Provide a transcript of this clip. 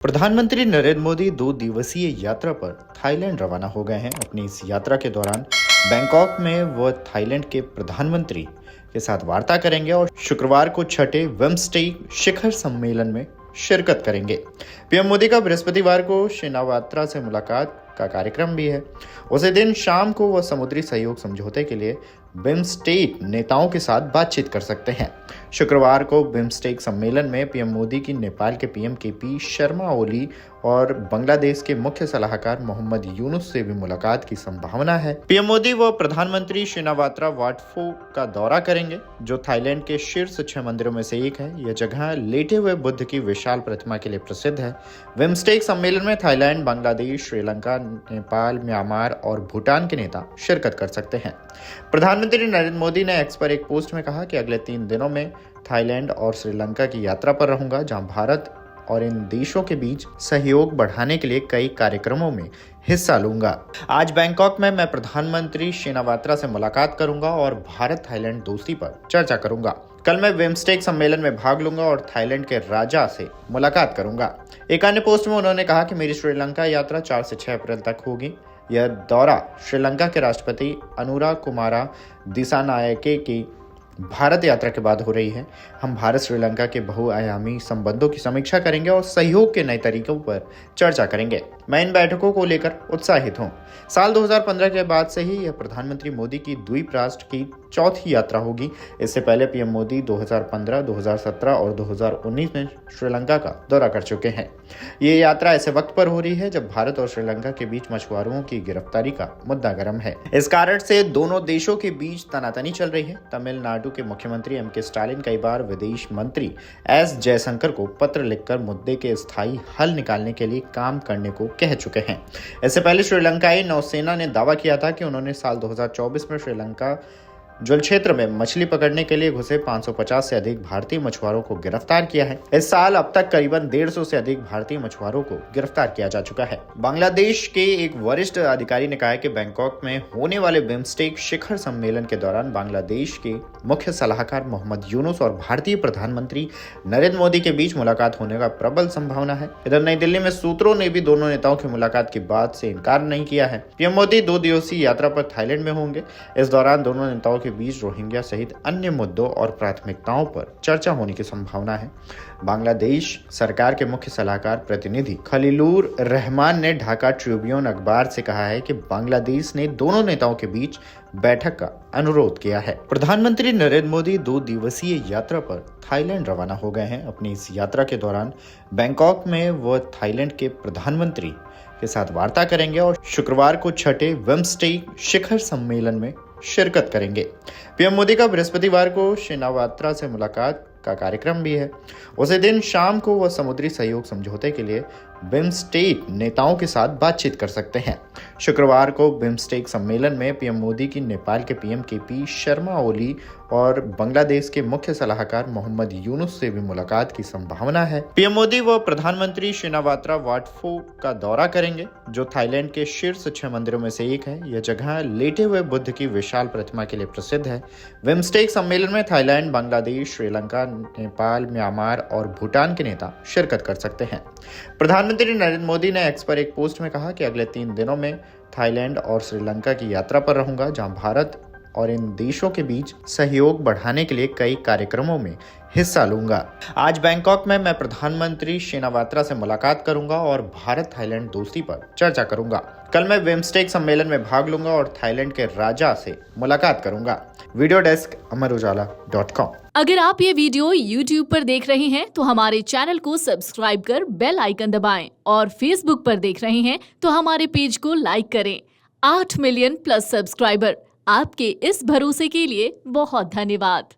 प्रधानमंत्री नरेंद्र मोदी 2 दिवसीय यात्रा पर थाईलैंड रवाना हो गए हैं। अपनी इस यात्रा के दौरान बैंकॉक में वह थाईलैंड के प्रधानमंत्री के साथ वार्ता करेंगे और शुक्रवार को छठे बिम्स्टेक शिखर सम्मेलन में शिरकत करेंगे। पीएम मोदी का बृहस्पतिवार को शिनावात्रा से मुलाकात का कार्यक्रम भी है। उसी दिन शाम को वह समुद्री सहयोग समझौते के लिए बिम्स्टेक नेताओं के साथ बातचीत कर सकते हैं। शुक्रवार को बिम्स्टेक सम्मेलन में पीएम मोदी की नेपाल के पीएम केपी शर्मा ओली और बांग्लादेश के मुख्य सलाहकार मोहम्मद यूनुस से भी मुलाकात की संभावना है। पीएम मोदी व प्रधानमंत्री शिनावात्रा वाटफो का दौरा करेंगे, जो थाईलैंड के शीर्ष 6 मंदिरों में से एक है। यह जगह लेटे हुए बुद्ध की विशाल प्रतिमा के लिए प्रसिद्ध है। बिम्स्टेक सम्मेलन में थाईलैंड, बांग्लादेश, श्रीलंका, नेपाल, म्यांमार और भूटान के नेता शिरकत कर सकते हैं। प्रधानमंत्री नरेंद्र मोदी ने एक्स पर एक पोस्ट में कहा कि अगले 3 दिनों में थाईलैंड और श्रीलंका की यात्रा पर रहूंगा, जहां भारत और इन देशों के बीच सहयोग बढ़ाने के लिए कई कार्यक्रमों में हिस्सा लूंगा। आज बैंकॉक में मैं प्रधानमंत्री शिनावात्रा से मुलाकात करूंगा और भारत थाईलैंड दोस्ती पर चर्चा करूंगा। कल मैं बिम्स्टेक सम्मेलन में भाग लूंगा और थाईलैंड के राजा से मुलाकात करूंगा। एक अन्य पोस्ट में उन्होंने कहा कि मेरी श्रीलंका यात्रा 4 से 6 अप्रैल तक होगी। यह दौरा श्रीलंका के राष्ट्रपति अनुरा कुमारा दिसानायके की भारत यात्रा के बाद हो रही है। हम भारत श्रीलंका के बहुआयामी संबंधों की समीक्षा करेंगे और सहयोग के नए तरीकों पर चर्चा करेंगे। मैं इन बैठकों को लेकर उत्साहित हूं। साल 2015 के बाद से ही यह प्रधानमंत्री मोदी की द्वीप राष्ट्र की चौथी यात्रा होगी। इससे पहले पीएम मोदी 2015, 2017 और 2019 में श्रीलंका का दौरा कर चुके हैं। ये यात्रा ऐसे वक्त पर हो रही है जब भारत और श्रीलंका के बीच मछुआरों की गिरफ्तारी का मुद्दा गर्म है। इस कारण से दोनों देशों के बीच तनातनी चल रही है। तमिलनाडु के मुख्यमंत्री एम.के. स्टालिन कई बार विदेश मंत्री एस. जयशंकर को पत्र लिखकर मुद्दे के स्थायी हल निकालने के लिए काम करने को कह चुके हैं। इससे पहले श्रीलंकाई नौसेना ने दावा किया था कि उन्होंने साल 2024 में श्रीलंका जल क्षेत्र में मछली पकड़ने के लिए घुसे 550 से अधिक भारतीय मछुआरों को गिरफ्तार किया है। इस साल अब तक करीबन 150 से अधिक भारतीय मछुआरों को गिरफ्तार किया जा चुका है। बांग्लादेश के एक वरिष्ठ अधिकारी ने कहा है कि बैंकॉक में होने वाले बिम्स्टेक शिखर सम्मेलन के दौरान बांग्लादेश के मुख्य सलाहकार मोहम्मद यूनुस और भारतीय प्रधानमंत्री नरेंद्र मोदी के बीच मुलाकात होने का प्रबल संभावना है। इधर नई दिल्ली में सूत्रों ने भी दोनों नेताओं की मुलाकात की बात से इनकार नहीं किया है। पीएम मोदी 2 दिवसीय यात्रा पर थाईलैंड में होंगे। इस दौरान दोनों नेताओं के बीच रोहिंग्या सहित अन्य मुद्दों और प्राथमिकताओं पर चर्चा होने की संभावना है। बांग्लादेश सरकार के मुख्य सलाहकार प्रतिनिधि खलीलुर रहमान ने ढाका ट्रिब्यून अखबार से कहा है कि बांग्लादेश ने दोनों नेताओं के बीच बैठक का अनुरोध किया है। प्रधानमंत्री नरेंद्र मोदी 2 दिवसीय यात्रा पर थाईलैंड रवाना हो गए हैं। अपनी इस यात्रा के दौरान बैंकॉक में वह थाईलैंड के प्रधानमंत्री के साथ वार्ता करेंगे और शुक्रवार को छठे बिम्स्टेक शिखर सम्मेलन में शिरकत करेंगे। पीएम मोदी का बृहस्पतिवार को शिनावात्रा से मुलाकात का कार्यक्रम भी है। उसी दिन शाम को वह समुद्री सहयोग समझौते के लिए बिम्स्टेक नेताओं के साथ बातचीत कर सकते हैं। शुक्रवार को बिम्स्टेक सम्मेलन में पीएम मोदी की नेपाल के पीएम केपी शर्मा ओली और बांग्लादेश के मुख्य सलाहकार मोहम्मद यूनुस से भी मुलाकात की संभावना है। पीएम मोदी व प्रधानमंत्री शिनावात्रा वाटफो का दौरा करेंगे, जो थाईलैंड के शीर्ष 6 मंदिरों में से एक है। यह जगह लेटे हुए बुद्ध की विशाल प्रतिमा के लिए प्रसिद्ध है। बिम्स्टेक सम्मेलन में थाईलैंड, बांग्लादेश, श्रीलंका, नेपाल, म्यांमार और भूटान के नेता शिरकत कर सकते हैं। प्रधानमंत्री नरेंद्र मोदी ने एक्स पर एक पोस्ट में कहा कि अगले 3 दिनों में थाईलैंड और श्रीलंका की यात्रा पर रहूंगा, जहां भारत और इन देशों के बीच सहयोग बढ़ाने के लिए कई कार्यक्रमों में हिस्सा लूंगा। आज बैंकॉक में मैं प्रधानमंत्री शिनावात्रा से मुलाकात करूंगा और भारत थाईलैंड दोस्ती पर चर्चा करूंगा। कल मैं बिम्स्टेक सम्मेलन में भाग लूंगा और थाईलैंड के राजा से मुलाकात करूंगा। Video desk Amar Ujala dot com. अगर आप ये वीडियो YouTube पर देख रहे हैं तो हमारे चैनल को सब्सक्राइब कर बेल आइकन दबाएं और Facebook पर देख रहे हैं तो हमारे पेज को लाइक करें। 8 मिलियन प्लस सब्सक्राइबर, आपके इस भरोसे के लिए बहुत धन्यवाद।